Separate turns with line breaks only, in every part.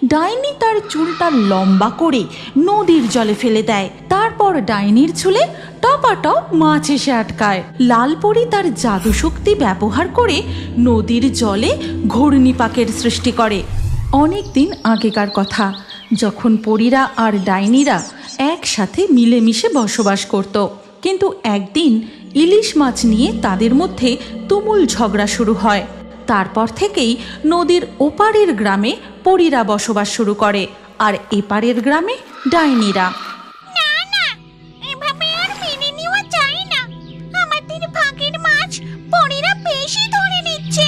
ডাইনি তার চুলটা লম্বা করে নদীর জলে ফেলে দেয়। তারপর ডাইনির চুলে টপাটপ মাছ এসে আটকায়। লালপরি তার জাদু শক্তি ব্যবহার করে নদীর জলে ঘূর্ণিপাকের সৃষ্টি করে। অনেক দিন আগেকার কথা, যখন পরীরা আর ডাইনিরা একসাথে মিলেমিশে বসবাস করত। কিন্তু একদিন ইলিশ মাছ নিয়ে তাদের মধ্যে তুমুল ঝগড়া শুরু হয়। তারপর থেকেই নদীর ওপারের গ্রামে পরীরা বসবাস শুরু করে আর এপারের গ্রামে ডাইনিরা।
না না, এভাবে আর মেনে নেওয়া যায় না। আমাদের ভাগের মাছ পরীরা বেশি ধরে নিচ্ছে,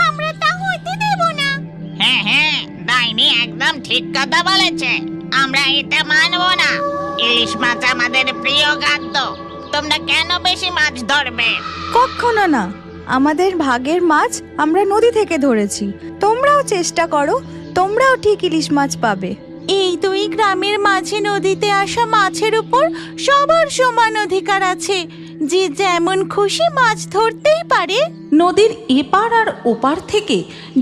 আমরা তা হতে দেব না।
হ্যাঁ হ্যাঁ, ডাইনি একদম ঠিক কথা বলেছে। আমরা এটা মানবো না। ইলিশ মাছ আমাদের প্রিয় খাদ্য। তোমরা কেন বেশি মাছ ধরবে?
কখনো না, আমাদের ভাগের মাছ আমরা নদী থেকে ধরেছি। তোমরাও চেষ্টা করো, তোমরাও ঠিক ইলিশ মাছ পাবে।
এই দুই গ্রামের মাঝে নদীতে আসা মাছের উপর সবার সমান অধিকার আছে। যে যেমন খুশি মাছ ধরতেই পারে।
নদীর এপার আর ওপার থেকে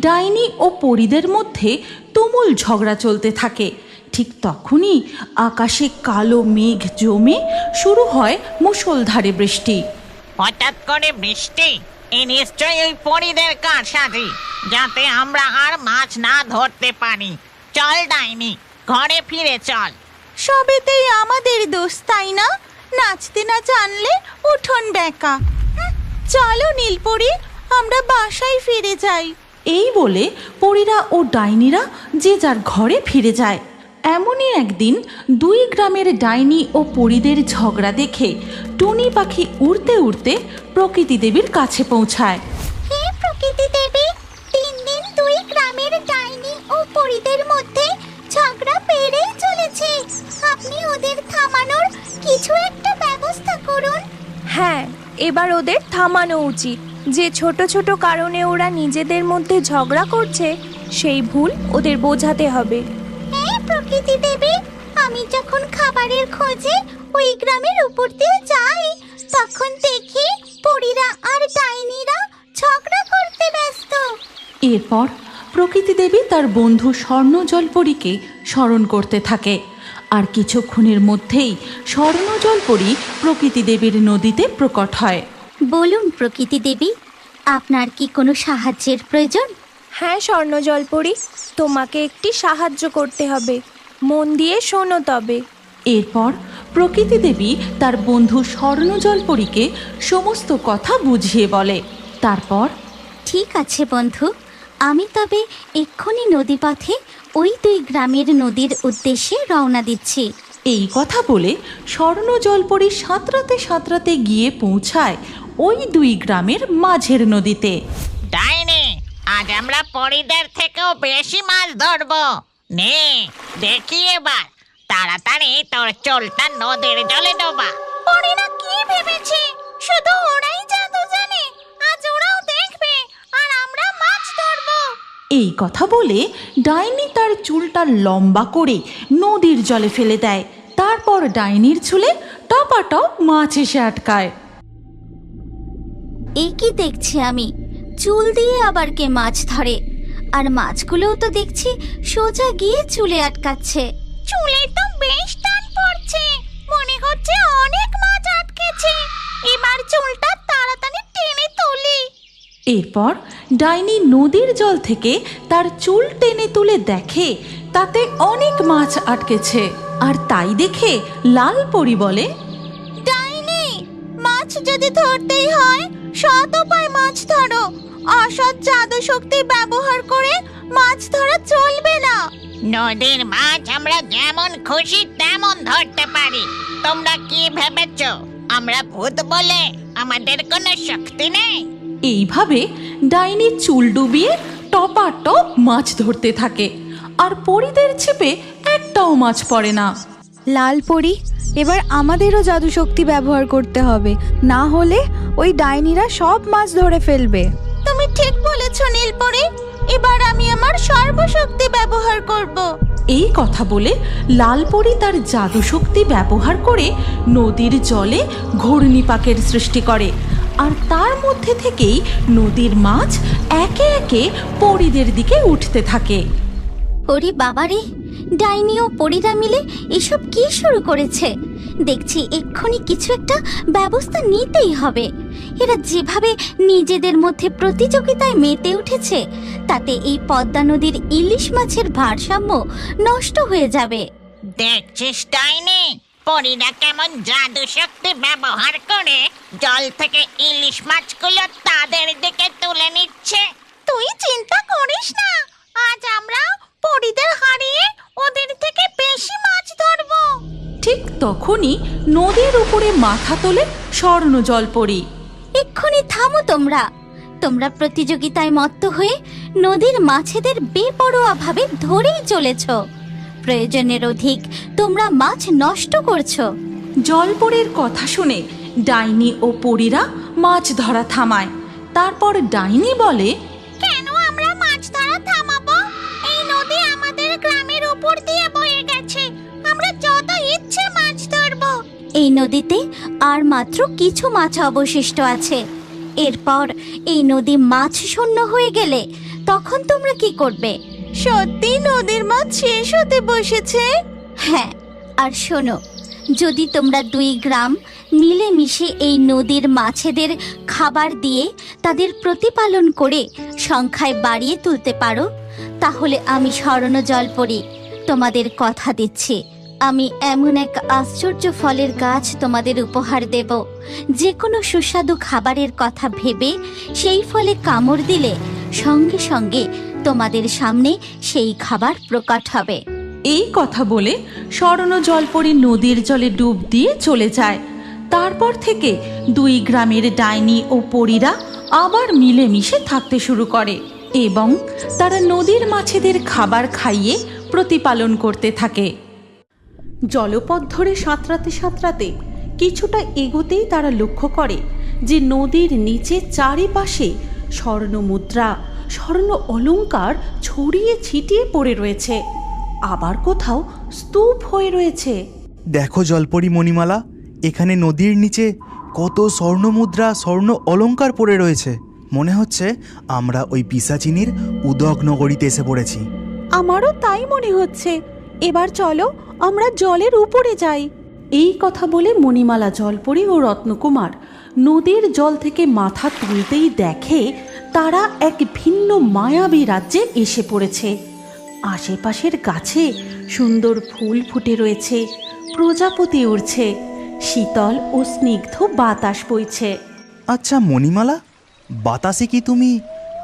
ডাইনি ও পরীদের মধ্যে তুমুল ঝগড়া চলতে থাকে। ঠিক তখনই আকাশে কালো মেঘ জমে শুরু হয় মুষলধারে বৃষ্টি।
হঠাৎ করে বৃষ্টি? এ নিশ্চয়ই ওই পরীদের কারসাজি, যাতে আমরা আর মাছ না ধরতে পারি। চল ডাইনি, ঘরে ফিরে চল।
সবেতেই আমাদের দোষ, তাই না? নাচতে না জানলে উঠোন বেঁকা। চলো নীলপরি, আমরা বাসায় ফিরে যাই।
এই বলে পরীরা ও ডাইনিরা যে যার ঘরে ফিরে যায়। এমনই একদিন দুই গ্রামের ডাইনি ও পরীদের ঝগড়া দেখে টুনি পাখি উড়তে উড়তে প্রকৃতি দেবীর কাছে পৌঁছায়।
হে প্রকৃতি দেবী, দিন দিন দুই গ্রামের ডাইনি ও পরীদের মধ্যে ঝগড়া বেড়েই চলেছে। আপনি ওদের থামানোর কিছু একটা ব্যবস্থা করুন।
হ্যাঁ, এবার ওদের থামানো উচিত। যে ছোট ছোট কারণে ওরা নিজেদের মধ্যে ঝগড়া করছে, সেই ভুল ওদের বোঝাতে হবে।
হে প্রকৃতি দেবী, আমি যখন খাবারের খোঁজে ওই গ্রামের উপর দিয়ে যাই, তখন দেখি পরীরা আর ডাইনিরা ঝগড়া করতে ব্যস্ত।
এরপর প্রকৃতি দেবী তার বন্ধু স্বর্ণ জলপরীকে স্মরণ করতে থাকে। আর কিছুক্ষণের মধ্যেই স্বর্ণ জলপরী প্রকৃতি দেবীর নদীতে প্রকট হয়।
বলুন প্রকৃতি দেবী, আপনার কি কোনো সাহায্যের প্রয়োজন?
হ্যাঁ স্বর্ণ জলপরি, তোমাকে একটি সাহায্য করতে হবে। মন দিয়ে শোনো তবে।
এরপর প্রকৃতি দেবী তার বন্ধু স্বর্ণ জলপরীকে সমস্ত কথা বুঝিয়ে বলে। তারপর,
ঠিক আছে বন্ধু, আমি তবে এক্ষুনি নদীপথে ওই দুই গ্রামের নদীর উদ্দেশ্যে রওনা দিচ্ছি।
এই কথা বলে স্বর্ণ জলপরী সাঁতরাতে সাঁতরাতে গিয়ে পৌঁছায় ওই দুই গ্রামের মাঝের নদীতে।
ডাইনি, আজ আমরা পরীদের থেকেও বেশি মাছ ধরবো। নে দেখি এবার, তাড়াতাড়ি তোর চোলটা নদীর জলে ডোবা।
পরীরা কি ভেবেছে শুধু ওরাই জাদু জানে? আজ ওরাও দেখবে আর আমরা মাছ ধরবো।
এই কথা বলে ডাইনি তার চুলটা লম্বা করে নদীর জলে ফেলে দেয়। তারপর ডাইনির চুলে টপাটপ মাছ এসে আটকায়।
এই কি দেখছি আমি, চুল দিয়ে আবার কে মাছ ধরে? আর মাছগুলোও তো দেখছি সোজা গিয়ে চুলে আটকাচ্ছে। চুলে তো বেশ টান পড়ছে, মনে হচ্ছে অনেক মাছ আটকেছে। এবার চুলটা তাড়াতাড়ি টেনে তুলি।
এরপর ডাইনি নদীর জল থেকে তার চুল টেনে তুলে দেখে তাতে অনেক মাছ আটকেছে। আর তাই দেখে লালপরি বলে,
ডাইনি, মাছ যদি ধরতেই হয় সৎ উপায় মাছ ধরো। অসৎ জাদু শক্তি ব্যবহার করে মাছ ধরা চলবে না।
নদীর মাছ আমরা যেমন খুশি তেমন ধরতে পারি। তোমরা কি ভেবেছো আমরা ভূত বলে আমাদের কোনো শক্তি নেই?
এইভাবে ডাইনি চুল ডুবিয়ে টপাটপ মাছ ধরতে থাকে। আর পরীদের ছিপে একটাও মাছ পড়ে না।
লালপরি, এবার আমাদেরও জাদু শক্তি ব্যবহার করতে হবে, না হলে ওই ডাইনিরা সব মাছ ধরে ফেলবে।
তুমি ঠিক বলেছ নীলপরি, এবার আমি আমার সর্বশক্তি ব্যবহার করব।
এই কথা বলে লালপরি তার জাদু শক্তি ব্যবহার করে নদীর জলে ঘূর্ণিপাকের সৃষ্টি করে। আর তার মধ্যে থেকেই নদীর মাছ একে একে পরীদের দিকে উঠতে থাকে।
ওরে বাবারে, ডাইনি ও পরীরা মিলে এসব কি শুরু করেছে? দেখছি এক্ষুনি কিছু একটা ব্যবস্থা নিতেই হবে। এরা যেভাবে নিজেদের মধ্যে প্রতিযোগিতায় মেতে উঠেছে, তাতে এই পদ্মা নদীর ইলিশ মাছের ভারসাম্য নষ্ট হয়ে যাবে।
দেখছিস ডাইনি, পরীরা কেমন জাদু শক্তি ব্যবহার করে জল থেকে ইলিশ মাছগুলো তাদের দিকে তুলে নিচ্ছে।
তুই চিন্তা করিস না, আজ আমরা পরীদের হারিয়ে ওদের থেকে বেশি মাছ ধরবো।
ঠিক তখনই নদীর উপরে মাথা তোলে স্বর্ণ জলপরি।
এক্ষুনি থামো তোমরা। তোমরা প্রতিযোগিতায় মত্ত হয়ে নদীর মাছেদের বেপরোয়াভাবে ধরেই চলেছ। প্রয়োজনের অধিক তোমরা মাছ নষ্ট করছো।
জলপরীর কথা শুনে ডাইনি ও পরীরা মাছ ধরা থামায়। তারপর ডাইনি বলে,
কেন আমরা মাছ ধরা থামাবো? এই নদী আমাদের গ্রামের উপর দিয়ে বয়ে গেছে, আমরা যত ইচ্ছে মাছ ধরবো। এই নদীতে আর মাত্র কিছু মাছ অবশিষ্ট আছে। এরপর এই নদী মাছ শূন্য হয়ে গেলে তখন তোমরা কি করবে?
সত্যি নদীর মাছ শেষ হতে বসেছে।
হ্যাঁ, আর শোনো, যদি তোমরা 2 গ্রাম মিলেমিশে এই নদীর মাছেদের খাবার দিয়ে তাদের প্রতিপালন করে সংখ্যায় বাড়িয়ে তুলতে পারো, তাহলে আমি স্বর্ণ জলপরি তোমাদের কথা দিচ্ছি, আমি এমন এক আশ্চর্য ফলের গাছ তোমাদের উপহার দেব, যে কোনো সুস্বাদু খাবারের কথা ভেবে সেই ফলে কামড় দিলে সঙ্গে সঙ্গে তোমাদের সামনে সেই খাবার প্রকট হবে।
এই কথা বলে স্বর্ণ জলপরি নদীর জলে ডুব দিয়ে চলে যায়। তারপর থেকে 2 গ্রামের ডাইনি ও পরীরা আবার মিলেমিশে থাকতে শুরু করে এবং তারা নদীর মাছেদের খাবার খাইয়ে প্রতিপালন করতে থাকে। জলপথ ধরে সাঁতরাতে সাঁতরাতে কিছুটা এগোতেই তারা লক্ষ্য করে যে নদীর নিচে চারিপাশে স্বর্ণ মুদ্রা, স্বর্ণ অলংকার ছড়িয়ে ছিটিয়ে পড়ে রয়েছে, আবার কোথাও স্তূপ হয়ে রয়েছে।
দেখো জলপরি মণিমালা, এখানে নদীর নিচে কত স্বর্ণ মুদ্রা, স্বর্ণ অলংকার পড়ে রয়েছে। মনে হচ্ছে আমরা ওই পিশাচিনীর উদক নগরীতে এসে পড়েছি।
আমারও তাই মনে হচ্ছে। এবার চলো আমরা জলের উপরে যাই।
এই কথা বলে মণিমালা জলপরি ও রত্নকুমার নদীর জল থেকে মাথা তুলতেই দেখে তারা এক ভিন্ন মায়াবী রাজ্যে এসে পড়েছে। আশেপাশের গাছে সুন্দর ফুল ফুটে রয়েছে, প্রজাপতি উড়ছে, শীতল ও স্নিগ্ধ বাতাস বইছে।
আচ্ছা মণিমালা, বাতাসে কি তুমি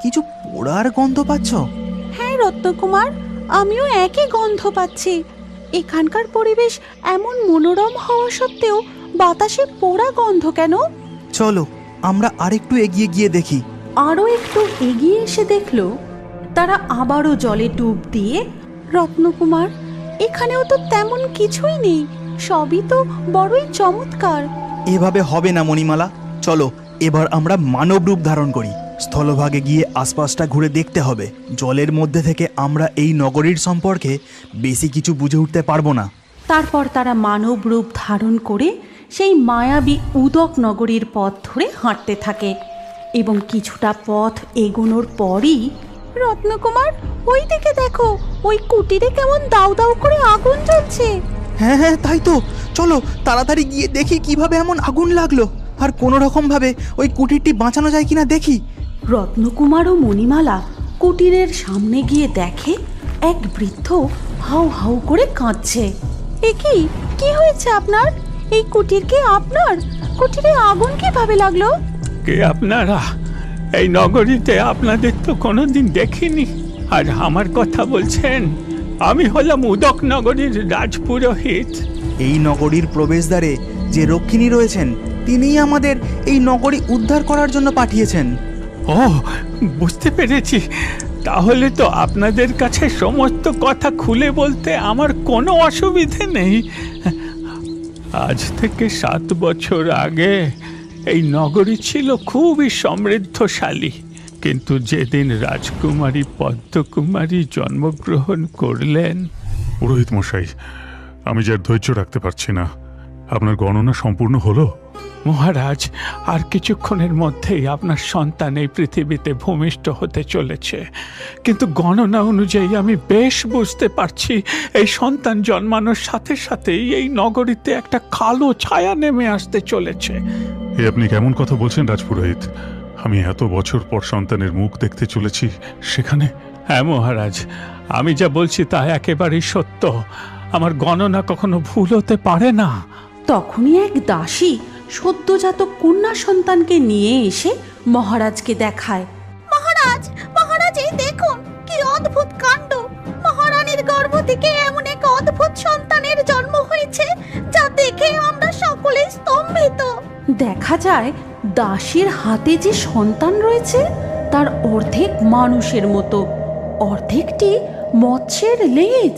কিছু পোড়ার গন্ধ পাচ্ছ?
হ্যাঁ রত্নকুমার, আমিও একই গন্ধ পাচ্ছি। এখানকার পরিবেশ এমন মনোরম হওয়া সত্ত্বেও বাতাসে পোড়া গন্ধ কেন?
চলো আমরা আরেকটু এগিয়ে গিয়ে দেখি।
আরও একটু এগিয়ে এসে দেখল তারা আবারও জলে ডুব দিয়ে,
রত্নকুমার, এখানেও তো তেমন কিছুই নেই, সবই তো বড়ই চমৎকার।
এভাবে হবে না মণিমালা, চলো এবার আমরা মানব রূপ ধারণ করি। স্থলভাগে গিয়ে আশপাশটা ঘুরে দেখতে হবে। জলের মধ্যে থেকে আমরা এই নগরীর সম্পর্কে বেশি কিছু বুঝে উঠতে পারবো না।
তারপর তারা মানব রূপ ধারণ করে সেই মায়াবী উদক নগরীর পথ ধরে হাঁটতে থাকে এবং কিছুটা পথ এগোনোর পরই,
রত্নকুমার, ওই দিকে দেখো, ওই কুটিরে কেমন দাউ দাউ করে আগুন জ্বলছে।
হ্যাঁ হ্যাঁ, তাই তো, চলো তাড়াতাড়ি গিয়ে দেখি কিভাবে এমন আগুন লাগলো, আর কোনো রকম ভাবে ওই কুটিরটি বাঁচানো যায় কিনা দেখি।
রত্নকুমার ও মণিমালা কুটিরের সামনে গিয়ে দেখে এক বৃদ্ধ হাউ হাউ করে কাঁদছে।
এ কি হয়েছে আপনার? এই কুটির কি আপনার? কুটিরে আগুন কিভাবে লাগলো?
কে আপনারা? এই নগরীতে আপনাদের তো কোনোদিন দেখিনি, আর আমার কথা বলছেন? আমি হলাম উদক নগরীর রাজপুরোহিত।
এই নগরীর প্রবেশদ্বারে যে রক্ষিণী রয়েছেন, তিনিই আমাদের এই নগরী উদ্ধার করার জন্য পাঠিয়েছেন।
ও, বুঝতে পেরেছি। তাহলে তো আপনাদের কাছে সমস্ত কথা খুলে বলতে আমার কোনো অসুবিধে নেই। আজ থেকে 7 বছর আগে এই নগরী ছিল খুবই সমৃদ্ধশালী, কিন্তু যেদিন রাজকুমারী পদ্মকুমারী জন্মগ্রহণ করলেন।
পুরোহিত মশাই, আমি যার ধৈর্য রাখতে পারছি না, আপনার গণনা সম্পূর্ণ হলো?
মহারাজ, আর কিছুক্ষণের মধ্যেই আপনার সন্তান এই পৃথিবীতে ভূমিষ্ঠ হতে চলেছে, কিন্তু গণনা অনুযায়ী আমি বেশ বুঝতে পারছি এই সন্তান জন্মানোর সাথে সাথেই এই নগরীতে একটা কালো ছায়া নেমে আসতে চলেছে।
এ আপনি কেমন কথা বলছেন রাজপুরোহিত? আমি এত বছর পর সন্তানের মুখ দেখতে চলেছি, সেখানে?
হ্যাঁ মহারাজ, আমি যা বলছি তা একেবারেই সত্য। আমার গণনা কখনো ভুল হতে পারে না।
তখনই এক দাসী সদ্যজাত কন্যা সন্তানকে নিয়ে এসে মহারাজকে দেখায়।
মহারাজ, মহারাজ, এই দেখুন কি অদ্ভুত কাণ্ড! মহারানীর গর্ভ থেকে এমন এক অদ্ভুত সন্তানের জন্ম হয়েছে যা দেখে আমরা সকলে স্তম্ভিত।
দেখা যায় দাসীর হাতে যে সন্তান রয়েছে তার অর্ধেক মানুষের মতো, অর্ধেকটি মৎস্যের লেজ।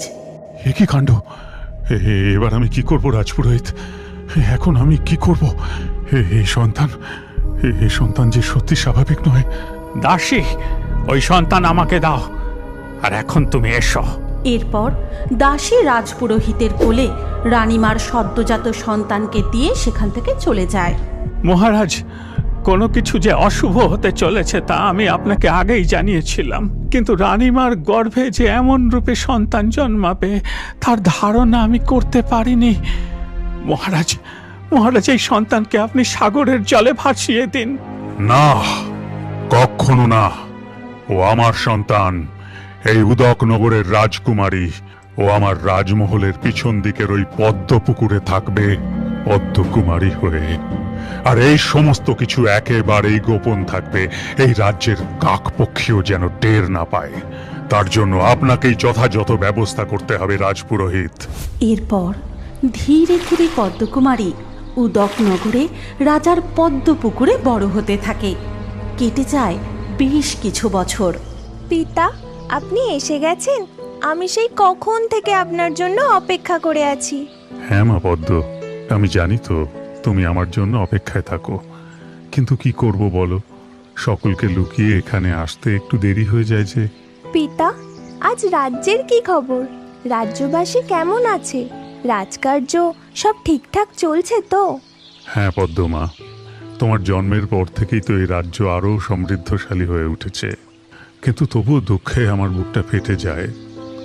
এ কি কাণ্ড! এবার আমি কি করব রাজপুরোহিত? এখন আমি কি করব? এই সন্তান যে সত্যি স্বাভাবিক নয়।
দাসী, ওই সন্তান আমাকে দাও, আর এখন তুমি এসো।
এরপর দাসী রাজপুরোহিতের কোলে রানীমার সদ্যজাত সন্তানকে দিয়ে সেখান থেকে চলে যায়।
মহারাজ, কোনো কিছু যে অশুভ হতে চলেছে তা আমি আপনাকে আগেই জানিয়েছিলাম, কিন্তু রানীমার গর্ভে যে এমন রূপে সন্তান জন্মাবে তার ধারণা আমি করতে পারিনি। মহারাজ, এই সন্তানকে আপনি সাগরের জলে ভাসিয়ে দিন।
না, কখনো না। ও আমার সন্তান, এই উদক নগরের রাজকুমারী। ও আমার রাজমহলের পিছন দিকের ওই পদ্ম পুকুরে থাকবে পদ্মকুমারী হয়ে। আর এই সমস্ত কিছু একেবারেই গোপন থাকবে, এই রাজ্যের কাকপক্ষীও যেন টের না পায়। তার জন্য আপনাকেই যথাযথ ব্যবস্থা করতে হবে রাজপুরোহিত।
এরপর ধীরে ধীরে পদ্মকুমারী উদক নগরে রাজার পদ্ম পুকুরে বড় হতে থাকে। কেটে যায় বেশ কিছু বছর।
পিতা, আপনি এসে গেছেন? আমি সেই কখন থেকে আপনার জন্য অপেক্ষা করে আছি।
হ্যাঁ মা পদ্ম, আমি জানি তো তুমি আমার জন্য অপেক্ষায় থাকো, কিন্তু কি করব বলো, সকলকে লুকিয়ে এখানে আসতে একটু দেরি হয়ে যায় যে।
পিতা, আজ রাজ্যের কি খবর? রাজ্যবাসী কেমন আছে? রাজকার্য সব ঠিকঠাক চলছে তো?
হ্যাঁ পদ্মমা, তোমার জন্মের পর থেকেই তো এই রাজ্য আরও সমৃদ্ধশালী হয়ে উঠেছে, কিন্তু তবুও দুঃখে আমার বুকটা ফেটে যায়।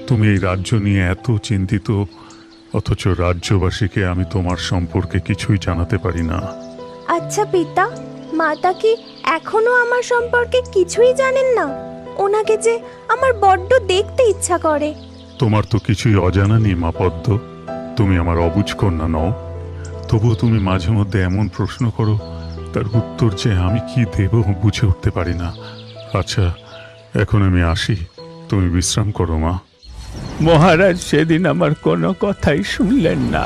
তুমি এই রাজ্য নিয়ে এত চিন্তিত, অথচ রাজ্যবাসীকে আমি তোমার সম্পর্কে কিছুই জানাতে পারি না।
আচ্ছা পিতা, মাতা কি এখনো আমার সম্পর্কে কিছুই জানেন না? ওনাকে যে আমার বড্ড দেখতে ইচ্ছা করে।
তোমার তো কিছুই অজানা নেই মা পদ্ম, তুমি আমার অবুঝ কন্যা নও। তবুও তুমি মাঝে মধ্যে এমন প্রশ্ন করো, তার উত্তর যে আমি কি দেব বুঝে উঠতে পারি না। আচ্ছা, এখন আমি আসি, তুমি বিশ্রাম করো মা।
মহারাজ সেদিন আমার কোনো কথাই শুনলেন না।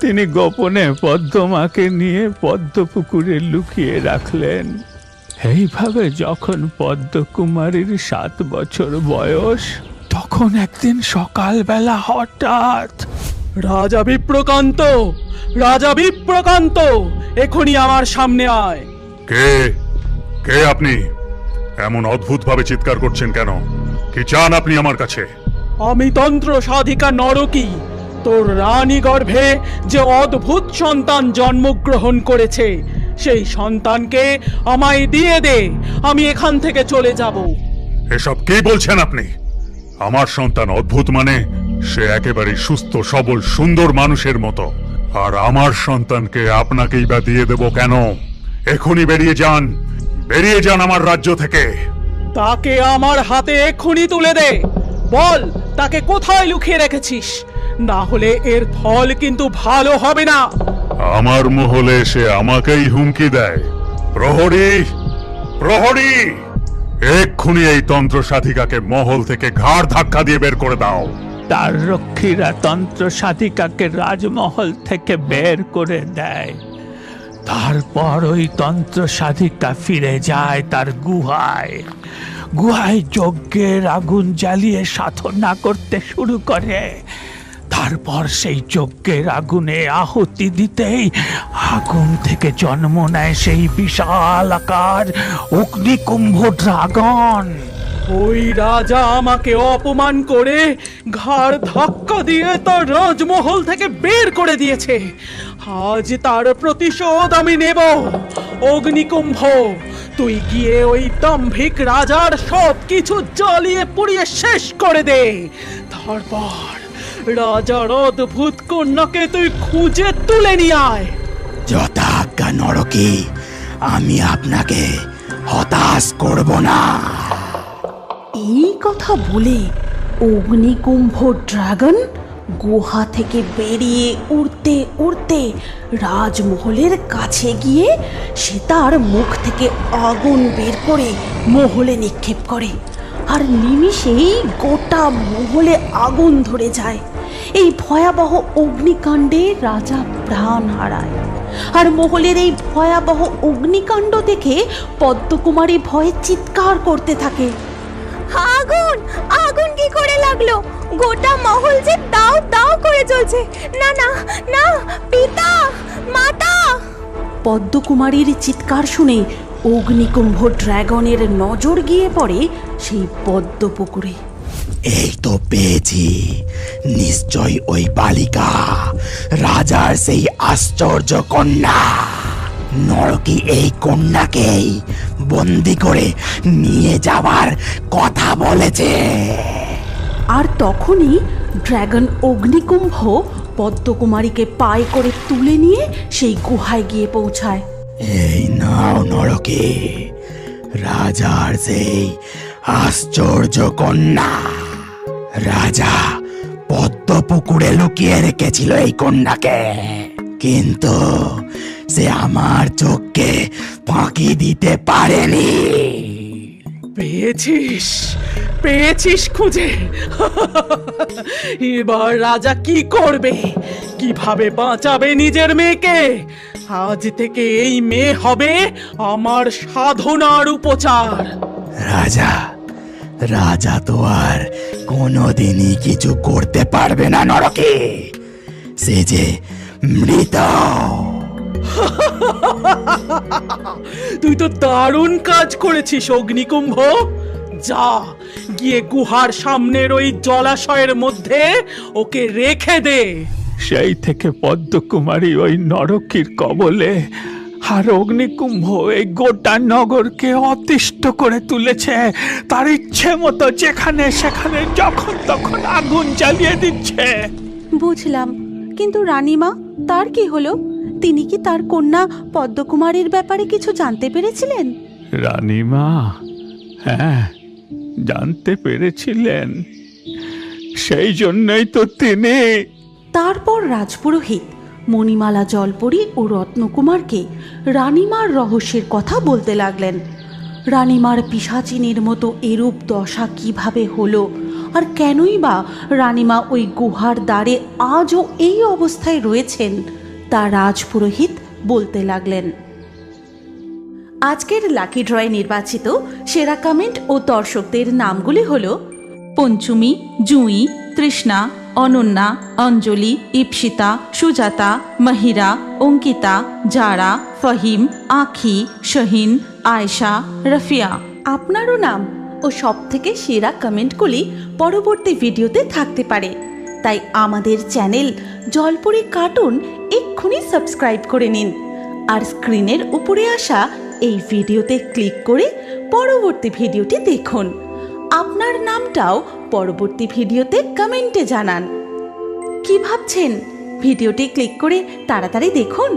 তিনি গোপনে পদ্মমাকে নিয়ে পদ্ম পুকুরে লুকিয়ে রাখলেন। এইভাবে যখন পদ্মকুমারীর 7 বছর বয়স, তখন একদিন সকালবেলা হঠাৎ
রাজা বিপ্রকান্ত, রাজা বিপ্রকান্ত, এখনই আমার সামনে আয়।
কে কে আপনি? এমন অদ্ভুতভাবে চিৎকার করছেন কেন? কি চান আপনি আমার কাছে?
আমি তন্ত্র সাধিকা নরকী, তোর রানী গর্ভে যে অদ্ভুত সন্তান জন্মগ্রহণ করেছে, সেই সন্তানকে আমায় দিয়ে দে, আমি এখান থেকে চলে যাব।
এসব কি বলছেন আপনি? আমার সন্তান অদ্ভুত মানে? সে একেবারে সুস্থ সবল সুন্দর মানুষের মতো, আর আমার সন্তানকে আপনাকেই বা দিয়ে দেব কেন? এখনই বেরিয়ে যান, বেরিয়ে যান আমার রাজ্য থেকে।
তাকে আমার হাতে এক্ষুনি তুলে দে। বল, তাকে কোথায় লুকিয়ে রেখেছিস? না হলে এর ফল কিন্তু ভালো হবে না।
আমার মহলে এসে আমাকেই হুমকি দেয়। প্রহরী, প্রহরী, এক্ষুনি এই তন্ত্র সাধিকাকে মহল থেকে ঘাড় ধাক্কা দিয়ে বের করে দাও।
তার রক্ষীরা তন্ত্র সাধিকাকে রাজমহল থেকে বের করে দেয়। তারপর ওই তন্ত্র সাধিকা ফিরে যায় তার গুহায়। গুহায় যজ্ঞের আগুন জ্বালিয়ে সাধনা করতে শুরু করে। তারপর সেই যজ্ঞের আগুনে আহুতি দিতেই আগুন থেকে জন্ম নেয় সেই বিশাল আকার অগ্নিকুম্ভ ড্রাগন।
ওই রাজা আমাকে অপমান করে ঘাড় ধাক্কা দিয়ে তার রাজমহল থেকে বের করে দিয়েছে। আজ তার প্রতিশোধ আমি নেব। অগ্নিকুম্ভ, তুই গিয়ে ওই দাম্ভিক রাজার সব কিছু জ্বালিয়ে পুড়িয়ে শেষ করে দে। তারপর রাজার অদ্ভুত কন্যাকে তুই খুঁজে তুলে নিয়ে আয়।
যথাজ্ঞা নরকে, আমি আপনাকে হতাশ করব না।
এই কথা বলে অগ্নিকুম্ভ ড্রাগন গুহা থেকে বেরিয়ে উড়তে উড়তে রাজমহলের কাছে গিয়ে সে তার মুখ থেকে আগুন বের করে মহলে নিক্ষেপ করে, আর নিমিষেই গোটা মহলে আগুন ধরে যায়। এই ভয়াবহ অগ্নিকাণ্ডে রাজা প্রাণ হারায়। আর মহলের এই ভয়াবহ অগ্নিকাণ্ড দেখে পদ্মকুমারী ভয়ে চিৎকার করতে থাকে।
আগুন, আগুন কি করে লাগলো? গোটা মহল যে দাও দাও করে জ্বলছে। না না না, পিতা, মাতা!
পদ্মকুমারীর চিৎকার শুনে অগ্নিকুম্ভ ড্রাগনের নজর গিয়ে পড়ে সেই পদ্মপুকুরে।
এই তো পেয়েছি, নিশ্চয় ওই বালিকা রাজার সেই আশ্চর্য কন্যা। নরকি এই কন্যাকেই বন্দি করে নিয়ে যাওয়ার কথা বলেছে।
আর তখনই ড্রাগন অগ্নিকুম্ভ পদ্মকুমারীকে পায়ে করে তুলে নিয়ে সেই গুহায় গিয়ে পৌঁছায়।
এই নাও নরকে রাজার সেই আশ্চর্য কন্যা। রাজা পদ্মপুকুরে লুকিয়ে রেখেছিল এই কন্যাকে, কিন্তু সে আমার চোখকে ফাঁকি দিতে পারেনি।
পেয়েছিস, পেয়েছিস খুঁজে। এবার রাজা কি করবে? কিভাবে বাঁচাবে নিজের মেয়েকে? আজ থেকে এই মেয়ে হবে আমার সাধনার উপচার।
রাজা তো আর কোনোদিনই কিছু করতে পারবে না নরকে, সে যে মৃত।
তুই তো দারুণ কাজ করেছিস অগ্নিকুম্ভ। যা, গিয়ে গুহার সামনের ওই জলাশয়ের মধ্যে ওকে রেখে দে।
সেই থেকে পদ্মকুমারী ওই নরকীর কবলে, আর অগ্নিকুম্ভ এই গোটা নগরকে অতিষ্ঠ করে তুলেছে। তার ইচ্ছে মতো যেখানে সেখানে যখন তখন আগুন জ্বালিয়ে দিচ্ছে।
বুঝলাম, কিন্তু রানীমা, তার কি হলো? তিনি কি তার কন্যা পদ্মকুমারীর ব্যাপারে কিছু জানতে পেরেছিলেন?
রানীমা, হ্যাঁ, জানতে পেরেছিলেন। সেই জন্যই তো তিনি।
তারপর রাজপুরোহিত মণিমালা, জলপরি ও রত্নকুমারকে রানীমার রহস্যের কথা বলতে লাগলেন। রানীমার পিশাচিনীর মতো এরূপ দশা কিভাবে হলো, আর কেনই বা রানীমা ওই গুহার দ্বারে আজও এই অবস্থায় রয়েছেন, তা রাজপুরোহিত বলতে লাগলেন। আজকের লাকি ড্রয়ে নির্বাচিত সেরা কমেন্ট ও দর্শকদের নামগুলি হল পঞ্চমী, জুঁই, তৃষ্ণা, অনন্যা, অঞ্জলি, ইপসিতা, সুজাতা, মহিরা, অঙ্কিতা, জারা, ফহিম, আখি, শহিন, আয়েশা, রফিয়া। আপনারও নাম ও সবথেকে সেরা কমেন্টগুলি পরবর্তী ভিডিওতে থাকতে পারে, তাই আমাদের চ্যানেল জলপরি কার্টুন এক্ষুনি সাবস্ক্রাইব করে নিন, আর স্ক্রিনের উপরে আসা এই ভিডিওতে ক্লিক করে পরবর্তী ভিডিওটি দেখুন। আপনার নামটাও পরবর্তী ভিডিওতে কমেন্টে জানান। কি ভাবছেন? ভিডিওটি ক্লিক করে তাড়াতাড়ি দেখুন।